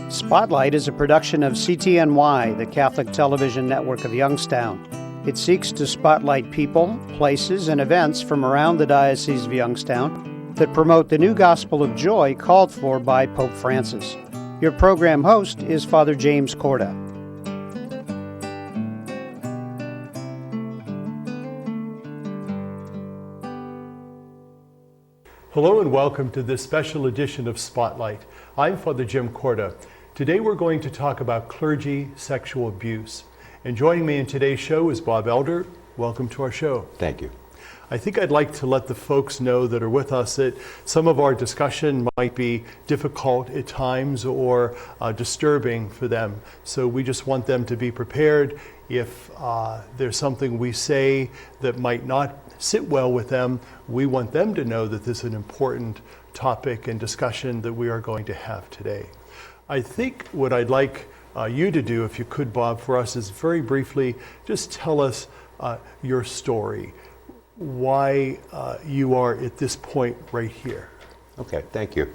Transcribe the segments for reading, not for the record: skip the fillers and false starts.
Spotlight is a production of CTNY, the Catholic Television Network of Youngstown. It seeks to spotlight people, places, and events from around the Diocese of Youngstown that promote the new gospel of joy called for by Pope Francis. Your program host is Father James Korda. Hello and welcome to this special edition of Spotlight. I'm Father Jim Korda. Today we're going to talk about clergy sexual abuse. And joining me in today's show is Bob Elder. Welcome to our show. Thank you. I think I'd like to let the folks know that are with us that some of our discussion might be difficult at times or disturbing for them. So we just want them to be prepared if there's something we say that might not sit well with them. We want them to know that this is an important topic and discussion that we are going to have today. I think what I'd like you to do, if you could, Bob, for us is very briefly just tell us your story, why you are at this point right here. Okay, thank you.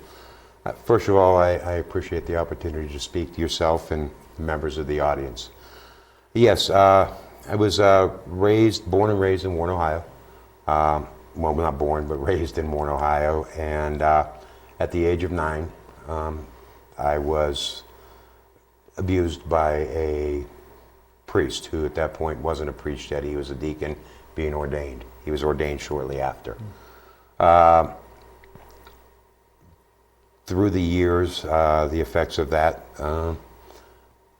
First of all, I appreciate the opportunity to speak to yourself and members of the audience. Yes, I was born and raised in Warren, Ohio. Well, not born, but raised in Warren, Ohio. And at the age of 9, I was abused by a priest who at that point wasn't a priest yet. He was a deacon being ordained. He was ordained shortly after. Through the years, the effects of that,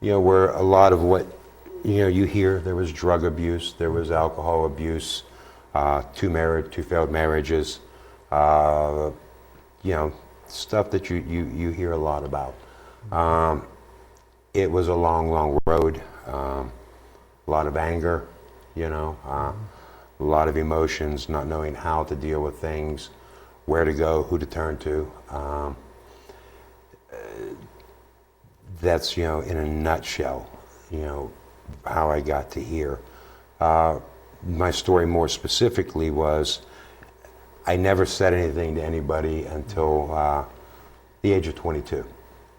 were a lot of what, you hear. There was drug abuse, there was alcohol abuse, two failed marriages, stuff that you hear a lot about. It was a long road, a lot of anger, a lot of emotions, not knowing how to deal with things, where to go, who to turn to. That's, in a nutshell, how I got to here. My story more specifically was I never said anything to anybody until the age of 22.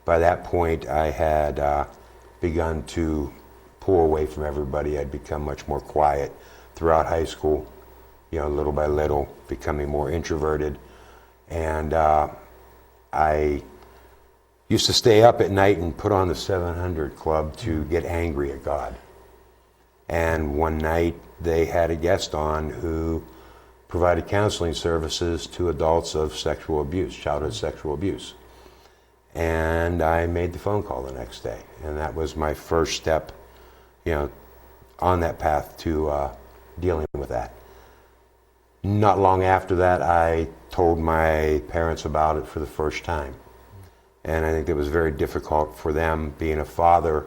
By that point, I had begun to pull away from everybody. I'd become much more quiet throughout high school, little by little, becoming more introverted. And I used to stay up at night and put on the 700 Club to get angry at God. And one night they had a guest on who provided counseling services to adults of sexual abuse, childhood sexual abuse. And I made the phone call the next day. And that was my first step, on that path to dealing with that. Not long after that, I told my parents about it for the first time. And I think it was very difficult for them. Being a father,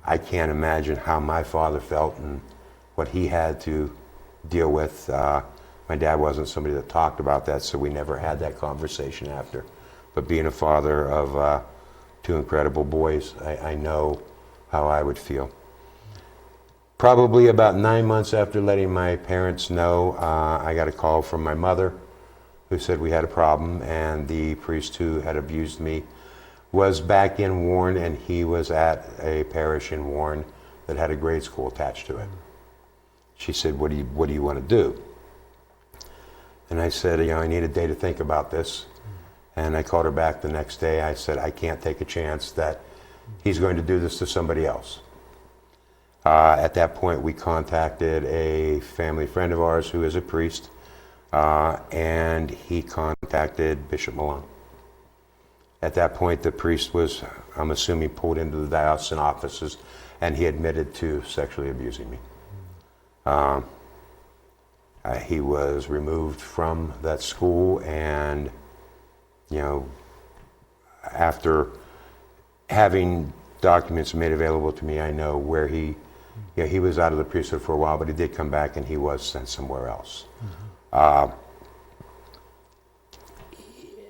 I can't imagine how my father felt and what he had to deal with. My dad wasn't somebody that talked about that, so we never had that conversation after. But being a father of 2 incredible boys, I know how I would feel. Probably about 9 months after letting my parents know, I got a call from my mother who said we had a problem, and the priest who had abused me was back in Warren, and he was at a parish in Warren that had a grade school attached to it. She said, what do you want to do? And I said, I need a day to think about this. And I called her back the next day. I said, I can't take a chance that he's going to do this to somebody else. At that point, we contacted a family friend of ours who is a priest, and he contacted Bishop Malone. At that point, the priest was, I'm assuming, pulled into the diocesan offices, and he admitted to sexually abusing me. He was removed from that school, and after having documents made available to me, I know where he was out of the priesthood for a while, but he did come back and he was sent somewhere else.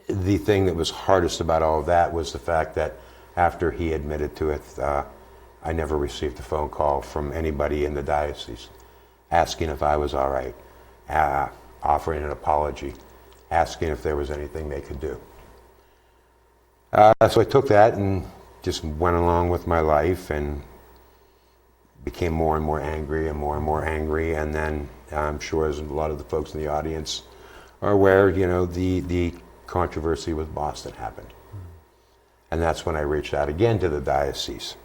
The thing that was hardest about all of that was the fact that after he admitted to it, I never received a phone call from anybody in the diocese asking if I was all right, offering an apology, asking if there was anything they could do. So I took that and just went along with my life and became more and more angry and more and more angry. And then I'm sure, as a lot of the folks in the audience are aware, the controversy with Boston happened. And that's when I reached out again to the diocese.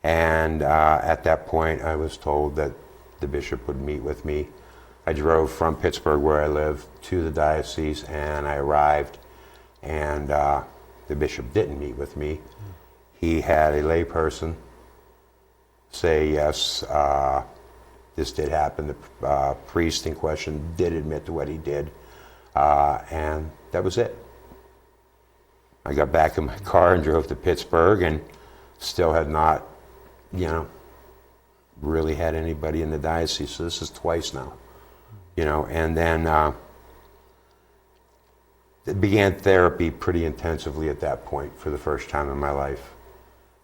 And at that point, I was told that the bishop would meet with me. I drove from Pittsburgh, where I live, to the diocese, and I arrived, and the bishop didn't meet with me. He had a layperson say, yes, this did happen. The priest in question did admit to what he did, and that was it. I got back in my car and drove to Pittsburgh, and still had not, really had anybody in the diocese. So this is twice now, and then began therapy pretty intensively at that point for the first time in my life.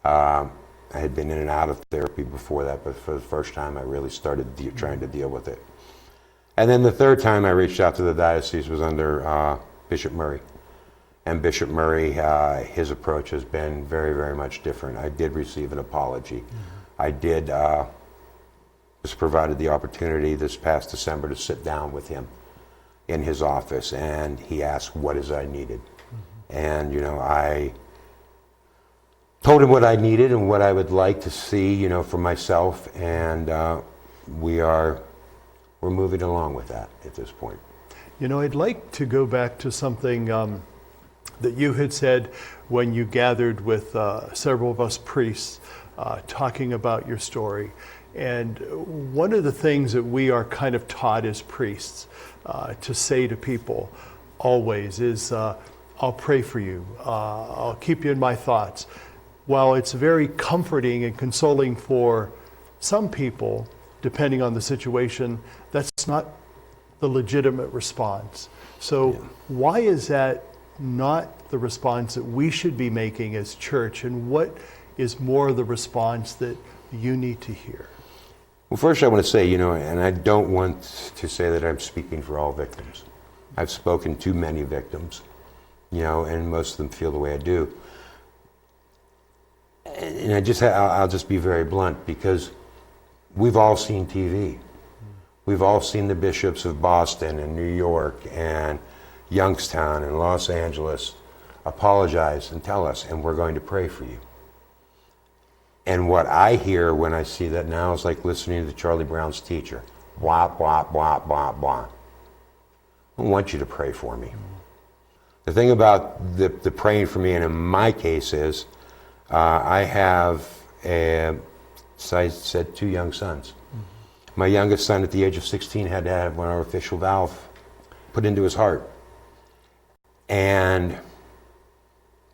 I had been in and out of therapy before that, but for the first time I really started trying to deal with it. And then the third time I reached out to the diocese was under Bishop Murray. And Bishop Murray, his approach has been very, very much different. I did receive an apology. I did, was provided the opportunity this past December to sit down with him in his office, and he asked what I needed. And, I told him what I needed and what I would like to see, for myself, and we're moving along with that at this point. I'd like to go back to something that you had said when you gathered with several of us priests talking about your story. And one of the things that we are kind of taught as priests to say to people always is, I'll pray for you, I'll keep you in my thoughts. While it's very comforting and consoling for some people, depending on the situation, that's not the legitimate response. So why is that not the response that we should be making as church, and what is more the response that you need to hear? Well, first I want to say, and I don't want to say that I'm speaking for all victims. I've spoken to many victims, and most of them feel the way I do. And I'll just be very blunt, because we've all seen TV. We've all seen the bishops of Boston and New York and Youngstown and Los Angeles apologize and tell us, and we're going to pray for you. And what I hear when I see that now is like listening to Charlie Brown's teacher. Blah, blah, blah, blah, blah. I want you to pray for me. The thing about the praying for me, and in my case, is I have, as I said, 2 young sons. My youngest son at the age of 16 had to have an artificial valve put into his heart. And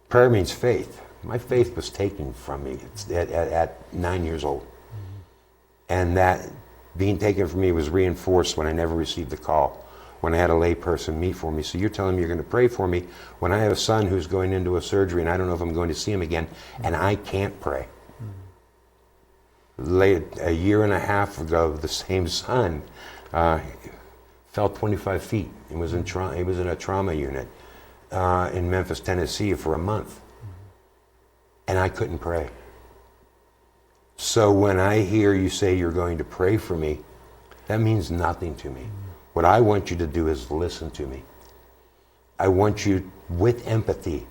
prayer means faith. My faith was taken from me at 9 years old. And that being taken from me was reinforced when I never received the call, when I had a lay person meet for me. So you're telling me you're going to pray for me when I have a son who's going into a surgery and I don't know if I'm going to see him again, and I can't pray. A year and a half ago, the same son fell 25 feet. He was in a trauma unit in Memphis, Tennessee for a month. And I couldn't pray. So when I hear you say you're going to pray for me, that means nothing to me. What I want you to do is listen to me. I want you, with empathy,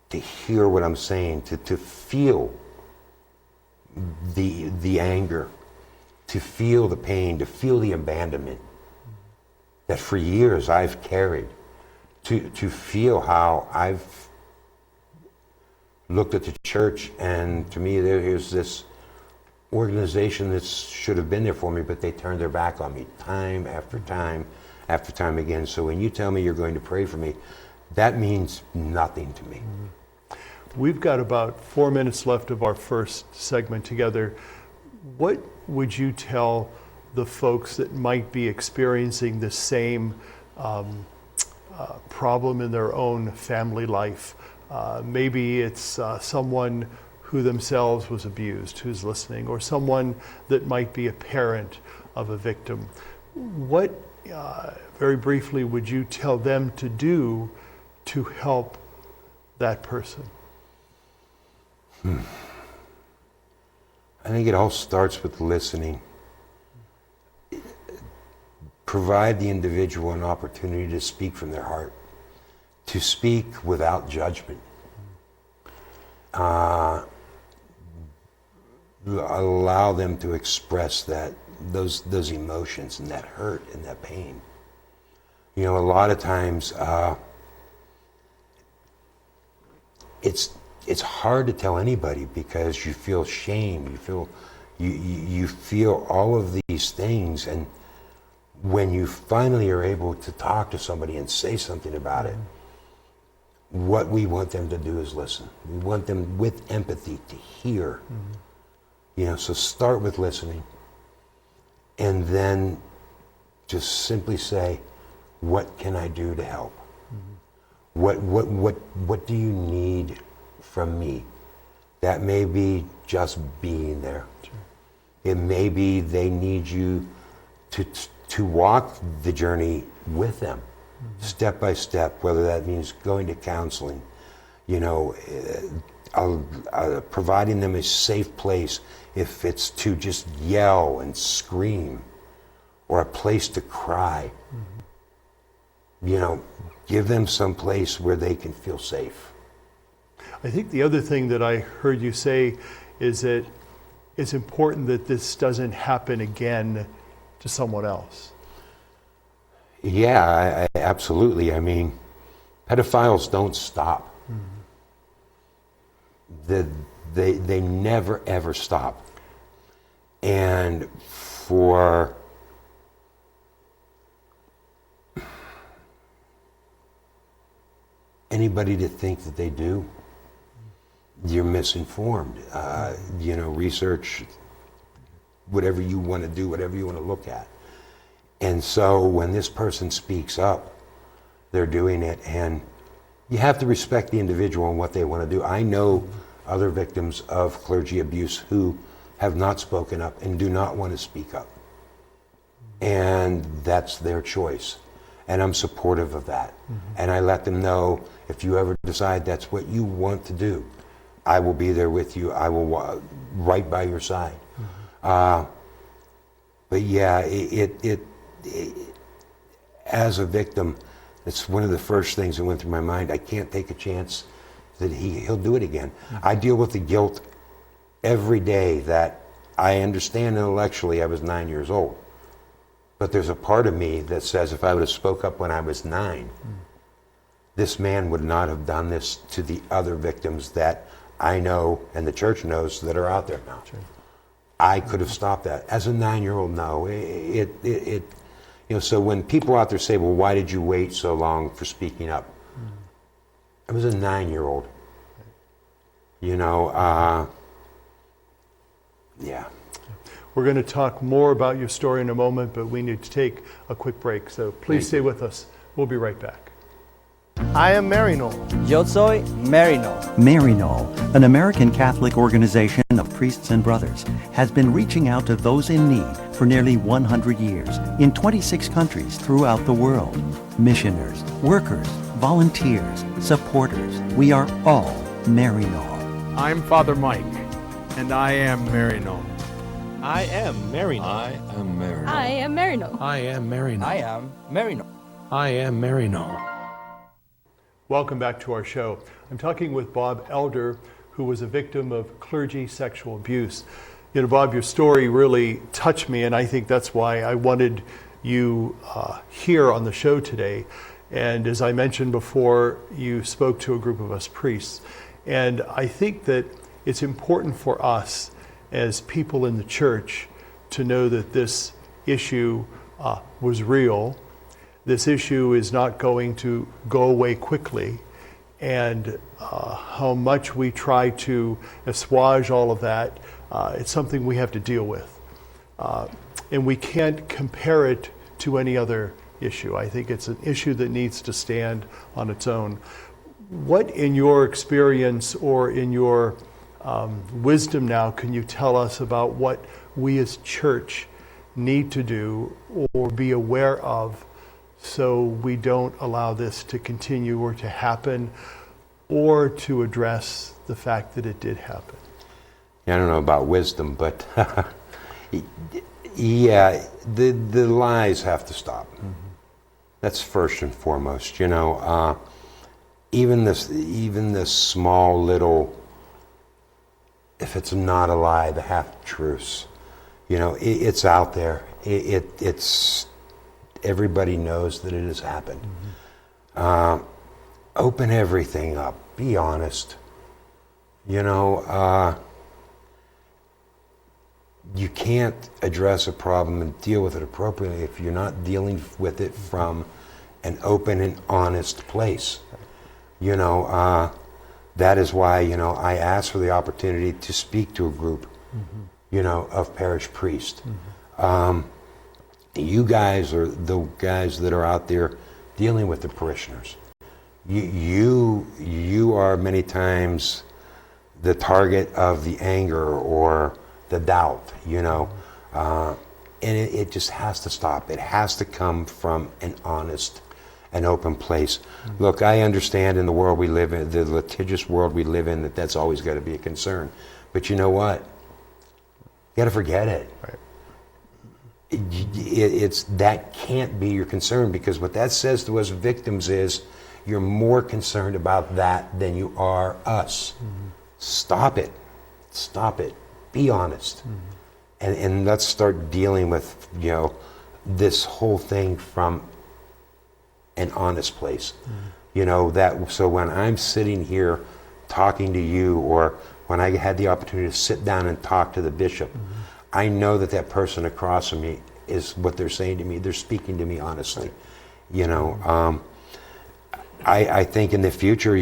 to hear what I'm saying, to feel the anger, to feel the pain, to feel the abandonment that for years I've carried, to feel how I've looked at the church, and to me there's this organization that should have been there for me, but they turned their back on me time after time after time again. So when you tell me you're going to pray for me, that means nothing to me. We've got about 4 minutes left of our first segment together. What would you tell the folks that might be experiencing the same problem in their own family life? Maybe it's someone who themselves was abused who's listening, or someone that might be a parent of a victim. What, very briefly, would you tell them to do to help that person? I think it all starts with listening. Provide the individual an opportunity to speak from their heart, to speak without judgment. Allow them to express those emotions and that hurt and that pain. You know, a lot of times it's hard to tell anybody because you feel shame, you feel all of these things, and when you finally are able to talk to somebody and say something about it, what we want them to do is listen. We want them with empathy to hear. You know, so start with listening, and then just simply say, what can I do to help? What do you need from me? That may be just being there. Sure. It may be they need you to walk the journey with them, step by step, whether that means going to counseling, you know, providing them a safe place if it's to just yell and scream, or a place to cry. You know, give them some place where they can feel safe. I think the other thing that I heard you say is that it's important that this doesn't happen again to someone else. Yeah, absolutely. I mean, pedophiles don't stop. They never ever stop. And for anybody to think that they do, you're misinformed. You know, research whatever you want to do, whatever you want to look at. And so when this person speaks up, they're doing it, and you have to respect the individual and what they want to do. I know other victims of clergy abuse who have not spoken up and do not want to speak up. And that's their choice. And I'm supportive of that. And I let them know, if you ever decide that's what you want to do, I will be there with you. I will right by your side. But yeah, it as a victim, it's one of the first things that went through my mind. I can't take a chance that he'll do it again. I deal with the guilt every day that I understand intellectually. I was 9 years old. But there's a part of me that says if I would have spoke up when I was 9, this man would not have done this to the other victims that I know and the church knows that are out there now. Sure. I could have stopped that. As a 9-year-old, no. You know, so when people out there say, well, why did you wait so long for speaking up? I was a 9-year-old. You know, yeah. We're going to talk more about your story in a moment, but we need to take a quick break. So please stay with us. We'll be right back. I am Marino. Yo soy Marino. Marino, an American Catholic organization of priests and brothers, has been reaching out to those in need for nearly 100 years in 26 countries throughout the world. Missioners, workers, volunteers, supporters, we are all Marino. I'm Father Mike, and I am Marino. I am Marino. I am Marino. I am Marino. I am Marino. I am Marino. I am Marino. Welcome back to our show. I'm talking with Bob Elder, who was a victim of clergy sexual abuse. You know, Bob, your story really touched me, and I think that's why I wanted you here on the show today. And as I mentioned before, you spoke to a group of us priests. And I think that it's important for us as people in the church to know that this issue was real. This issue is not going to go away quickly, and how much we try to assuage all of that, it's something we have to deal with. And we can't compare it to any other issue. I think it's an issue that needs to stand on its own. What, in your experience or in your wisdom now, can you tell us about what we as church need to do or be aware of so we don't allow this to continue or to happen, or to address the fact that it did happen? I don't know about wisdom, but yeah, the lies have to stop. That's first and foremost. Even this small little, if it's not a lie, the half truths, it's out there. It's everybody knows that it has happened. Open everything up. Be honest. You can't address a problem and deal with it appropriately if you're not dealing with it from an open and honest place. That is why, I asked for the opportunity to speak to a group, of parish priests. You guys are the guys that are out there dealing with the parishioners. You are many times the target of the anger or the doubt, and it just has to stop. It has to come from an honest and open place. Look, I understand in the world we live in, the litigious world we live in, that's always got to be a concern. But you know what? You got to forget it. Right. It's that can't be your concern, because what that says to us victims is you're more concerned about that than you are us. Stop it. Stop it. Be honest. And let's start dealing with, this whole thing from an honest place. So when I'm sitting here talking to you, or when I had the opportunity to sit down and talk to the bishop, I know that person across from me is what they're saying to me. They're speaking to me honestly. I think in the future,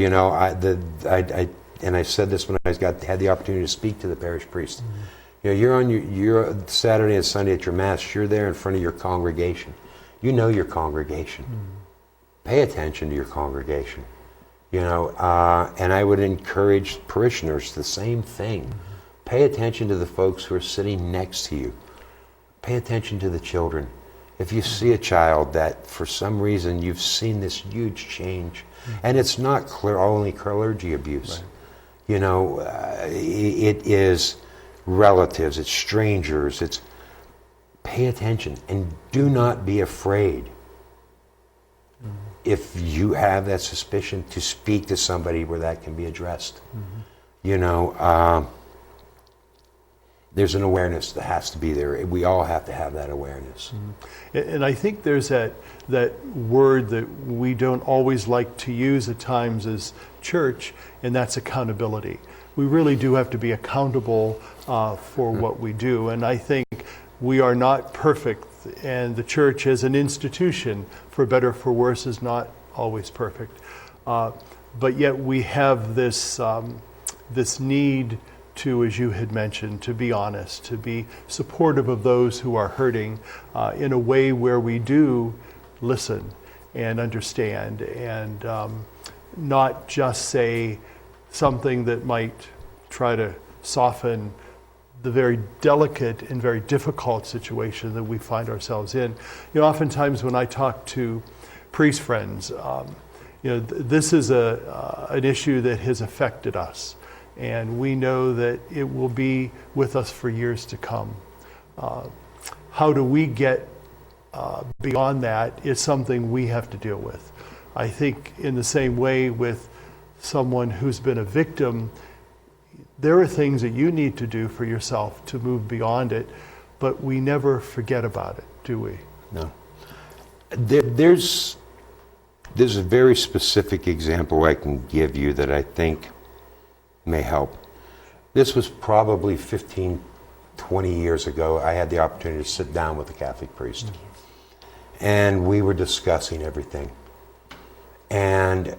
and I said this when I had the opportunity to speak to the parish priest. You're on your Saturday and Sunday at your mass. You're there in front of your congregation. You know your congregation. Pay attention to your congregation. And I would encourage parishioners the same thing. Pay attention to the folks who are sitting next to you. Pay attention to the children. If you see a child that for some reason you've seen this huge change, and it's not only clergy abuse. Right. It is relatives, it's strangers, pay attention and do not be afraid. If you have that suspicion, to speak to somebody where that can be addressed. There's an awareness that has to be there. We all have to have that awareness. And I think there's that word that we don't always like to use at times as church, and that's accountability. We really do have to be accountable for what we do. And I think we are not perfect, and the church as an institution, for better or for worse, is not always perfect. But yet we have this need to, as you had mentioned, to be honest, to be supportive of those who are hurting in a way where we do listen and understand, and not just say something that might try to soften the very delicate and very difficult situation that we find ourselves in. Oftentimes when I talk to priest friends, this is an issue that has affected us. And we know that it will be with us for years to come. How do we get beyond that is something we have to deal with. I think in the same way with someone who's been a victim, there are things that you need to do for yourself to move beyond it, but we never forget about it, do we? No. There's a very specific example I can give you that I think may help. This was probably 15, 20 years ago. I had the opportunity to sit down with a Catholic priest. And we were discussing everything. And,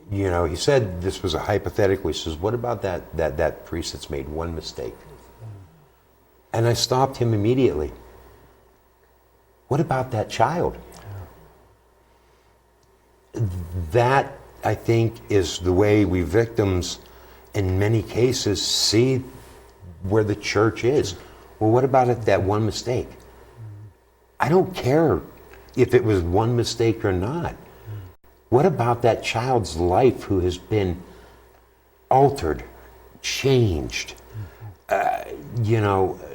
he said this was a hypothetical. He says, what about that priest that's made one mistake? And I stopped him immediately. What about that child? That, I think, is the way we victims, in many cases, see where the church is. Well, what about that one mistake? I don't care if it was one mistake or not. What about that child's life who has been altered, changed?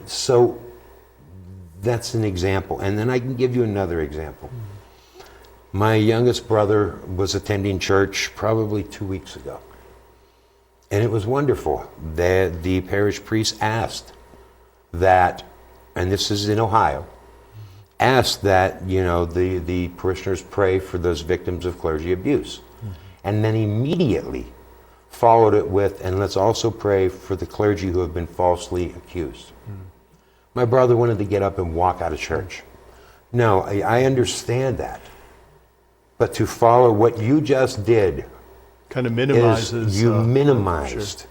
So that's an example. And then I can give you another example. My youngest brother was attending church probably 2 weeks ago. And it was wonderful that the parish priest asked that, and this is in Ohio, asked that, the parishioners pray for those victims of clergy abuse. And then immediately followed it with, and let's also pray for the clergy who have been falsely accused. My brother wanted to get up and walk out of church. No, I understand that. But to follow what you just did Kind of minimizes. is you minimized. Sure.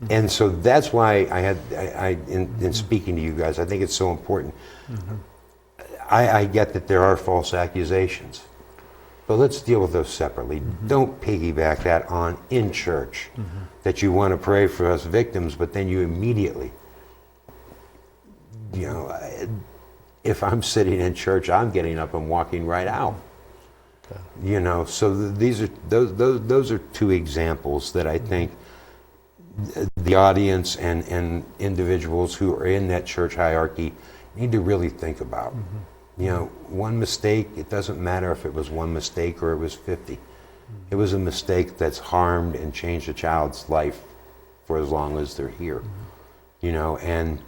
And so that's why in speaking to you guys, I think it's so important. I get that there are false accusations, but let's deal with those separately. Don't piggyback that on in church, that you want to pray for us victims, but then you immediately, if I'm sitting in church, I'm getting up and walking right out. So these are those are two examples that I think the audience and individuals who are in that church hierarchy need to really think about. One mistake, it doesn't matter if it was one mistake or it was 50. It was a mistake that's harmed and changed a child's life for as long as they're here. And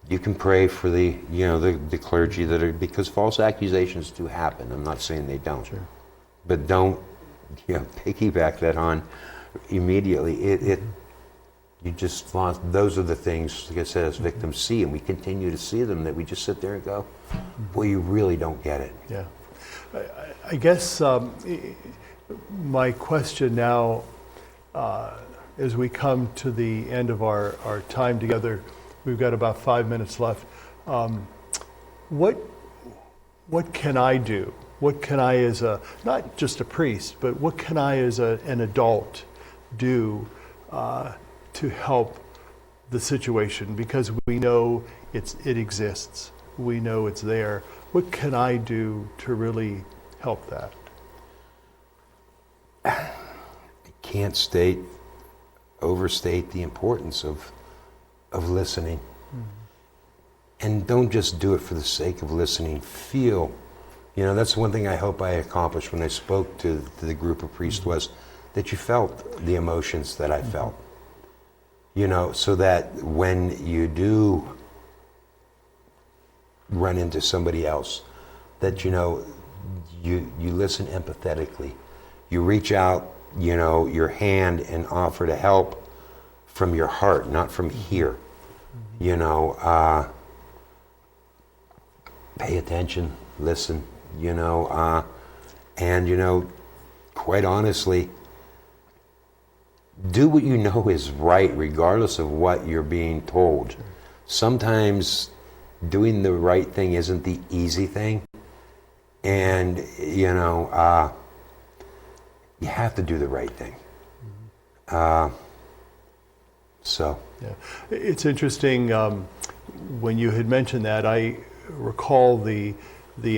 you can pray for the clergy that are, because false accusations do happen. I'm not saying they don't. Sure. But don't piggyback that on immediately. You just lost. Those are the things, like I said, as victims see, and we continue to see them, that we just sit there and go, boy, you really don't get it. Yeah. I guess my question now, as we come to the end of our time together, we've got about 5 minutes left. What can I do? What can I, as not just a priest, but what can I as an adult do to help the situation? Because we know it exists. We know it's there. What can I do to really help that? I can't overstate the importance of listening. And don't just do it for the sake of listening. Feel. That's one thing I hope I accomplished when I spoke to the group of priests, was that you felt the emotions that I felt. So that when you do run into somebody else, that you listen empathetically. You reach out, your hand and offer to help from your heart, not from here. Pay attention, listen, and quite honestly, do what you know is right, regardless of what you're being told. Sure. Sometimes doing the right thing isn't the easy thing, and you have to do the right thing. Yeah, it's interesting. When you had mentioned that, I recall the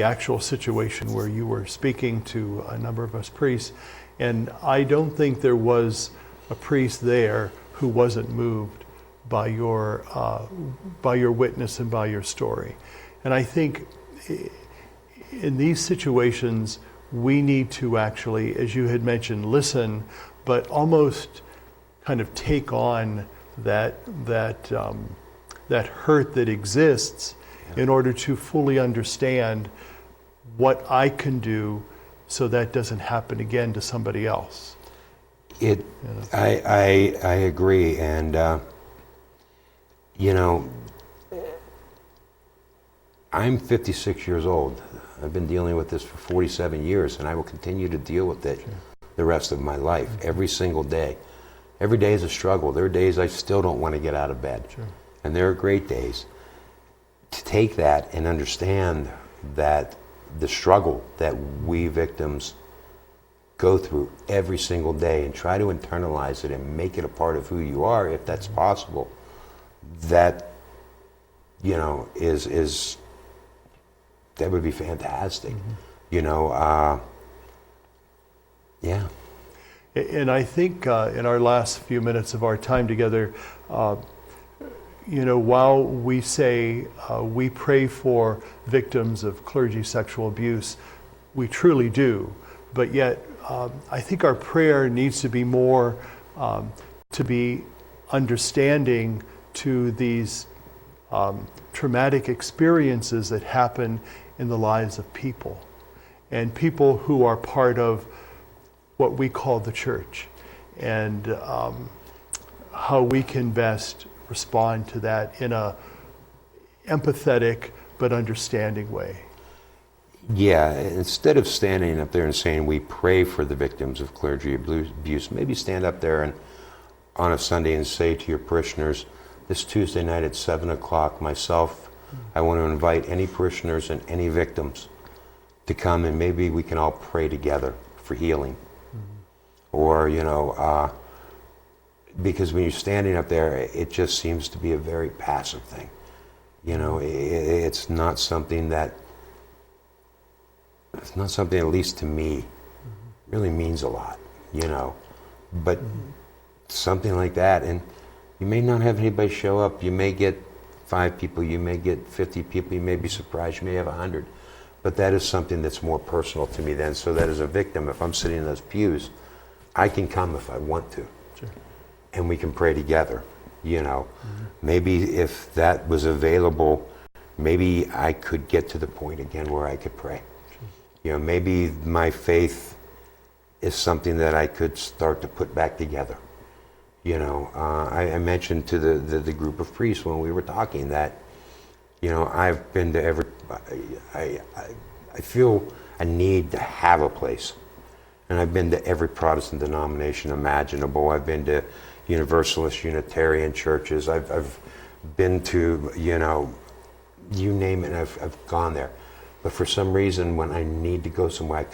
actual situation where you were speaking to a number of us priests, and I don't think there was a priest there who wasn't moved by your witness and by your story. And I think in these situations, we need to actually, as you had mentioned, listen, but almost kind of take on that hurt that exists in order to fully understand what I can do so that doesn't happen again to somebody else. I agree, and I'm 56 years old. I've been dealing with this for 47 years, and I will continue to deal with it the rest of my life, every single day. Every day is a struggle. There are days I still don't want to get out of bed, and there are great days. To take that and understand that the struggle that we victims go through every single day, and try to internalize it and make it a part of who you are, if that's possible, that is that would be fantastic. You know, yeah. And I think in our last few minutes of our time together, while we say we pray for victims of clergy sexual abuse, we truly do. But yet, I think our prayer needs to be more to be understanding to these traumatic experiences that happen in the lives of people, and people who are part of what we call the church, and how we can best respond to that in a empathetic but understanding way. Yeah, instead of standing up there and saying we pray for the victims of clergy abuse, maybe stand up there and on a Sunday and say to your parishioners, this Tuesday night at 7 o'clock, myself, I want to invite any parishioners and any victims to come, and maybe we can all pray together for healing. Or, because when you're standing up there, it just seems to be a very passive thing. It's not something, at least to me, really means a lot, But something like that, and you may not have anybody show up. You may get 5 people, you may get 50 people, you may be surprised, you may have 100. But that is something that's more personal to me then, so that as a victim, if I'm sitting in those pews, I can come if I want to. Sure. And we can pray together, Maybe if that was available, maybe I could get to the point again where I could pray. Sure. Maybe my faith is something that I could start to put back together. I mentioned to the group of priests when we were talking that, I've been to every, I feel a need to have a place. And I've been to every Protestant denomination imaginable. I've been to Universalist, Unitarian churches. I've been to, you name it, and I've gone there. But for some reason, when I need to go somewhere,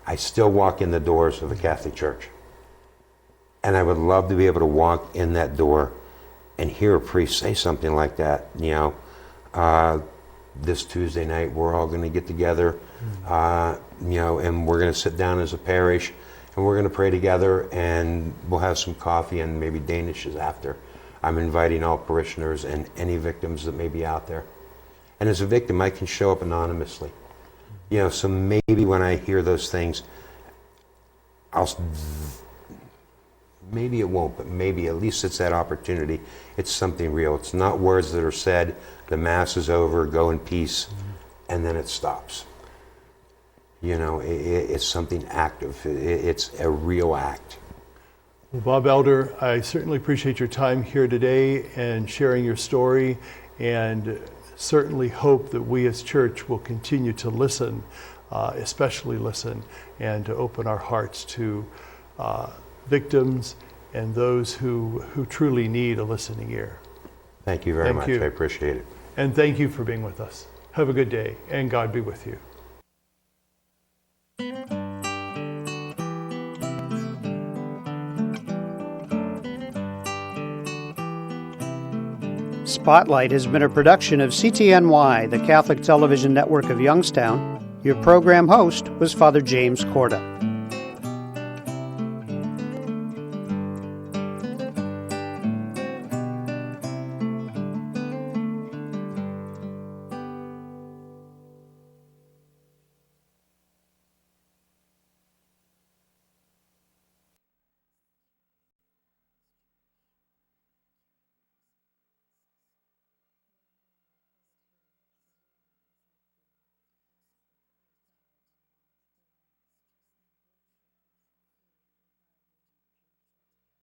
I still walk in the doors of the Catholic Church. And I would love to be able to walk in that door and hear a priest say something like that, this Tuesday night we're all going to get together, and we're going to sit down as a parish, and we're going to pray together, and we'll have some coffee and maybe Danishes after. I'm inviting all parishioners and any victims that may be out there. And as a victim, I can show up anonymously. So maybe when I hear those things, maybe it won't, but maybe at least it's that opportunity. It's something real. It's not words that are said, the Mass is over, go in peace, and then it stops. It's something active. It's a real act. Well, Bob Elder, I certainly appreciate your time here today and sharing your story, and certainly hope that we as church will continue to listen, especially listen, and to open our hearts to victims and those who truly need a listening ear. Thank you very much. I appreciate it. And thank you for being with us. Have a good day, and God be with you. Spotlight has been a production of CTNY, the Catholic Television Network of Youngstown. Your program host was Father James Korda.